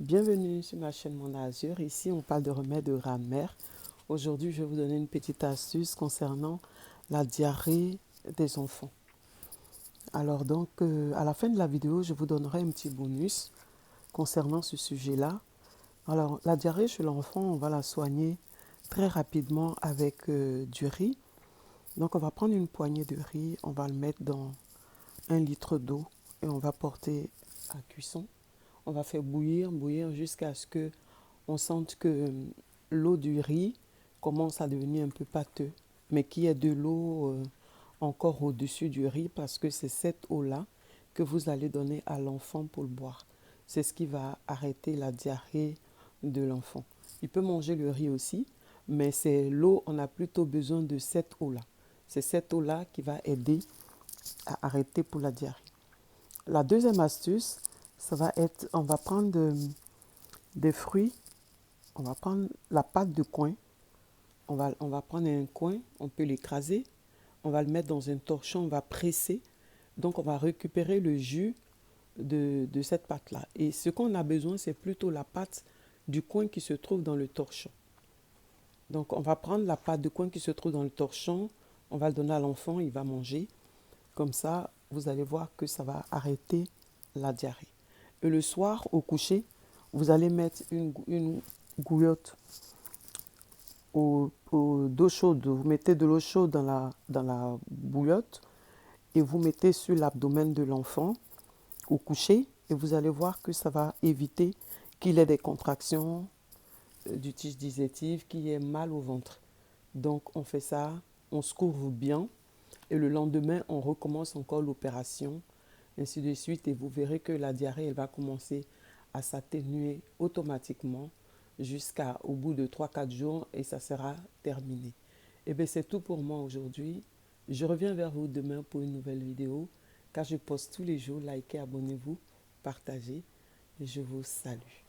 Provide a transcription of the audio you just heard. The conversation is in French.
Bienvenue sur ma chaîne Mon Azur. Ici, on parle de remèdes de grammaire. Aujourd'hui, je vais vous donner une petite astuce concernant la diarrhée des enfants. Alors donc, à la fin de la vidéo, je vous donnerai un petit bonus concernant ce sujet-là. Alors, la diarrhée chez l'enfant, on va la soigner très rapidement avec du riz. Donc, on va prendre une poignée de riz, on va le mettre dans 1 litre d'eau et on va porter à cuisson. On va faire bouillir jusqu'à ce que on sente que l'eau du riz commence à devenir un peu pâteux, mais qu'il y ait de l'eau encore au-dessus du riz parce que c'est cette eau-là que vous allez donner à l'enfant pour le boire. C'est ce qui va arrêter la diarrhée de l'enfant. Il peut manger le riz aussi, mais c'est l'eau, on a plutôt besoin de cette eau-là. C'est cette eau-là qui va aider à arrêter pour la diarrhée. La deuxième astuce, ça va être, on va prendre des fruits, on va prendre la pâte de coin, on va prendre un coin, on peut l'écraser, on va le mettre dans un torchon, on va presser, donc on va récupérer le jus de cette pâte-là. Et ce qu'on a besoin, c'est plutôt la pâte du coin qui se trouve dans le torchon. Donc on va prendre la pâte de coin qui se trouve dans le torchon, on va le donner à l'enfant, il va manger. Comme ça, vous allez voir que ça va arrêter la diarrhée. Et le soir, au coucher, vous allez mettre une gouillotte d'eau chaude. Vous mettez de l'eau chaude dans la bouillotte et vous mettez sur l'abdomen de l'enfant au coucher. Et vous allez voir que ça va éviter qu'il ait des contractions du tige digestif, qu'il ait mal au ventre. Donc, on fait ça, on se couvre bien. Et le lendemain, on recommence encore l'opération, ainsi de suite. Et vous verrez que la diarrhée, elle va commencer à s'atténuer automatiquement jusqu'au bout de 3-4 jours et ça sera terminé. Et bien, c'est tout pour moi aujourd'hui. Je reviens vers vous demain pour une nouvelle vidéo, car je poste tous les jours. Likez, abonnez-vous, partagez. Et je vous salue.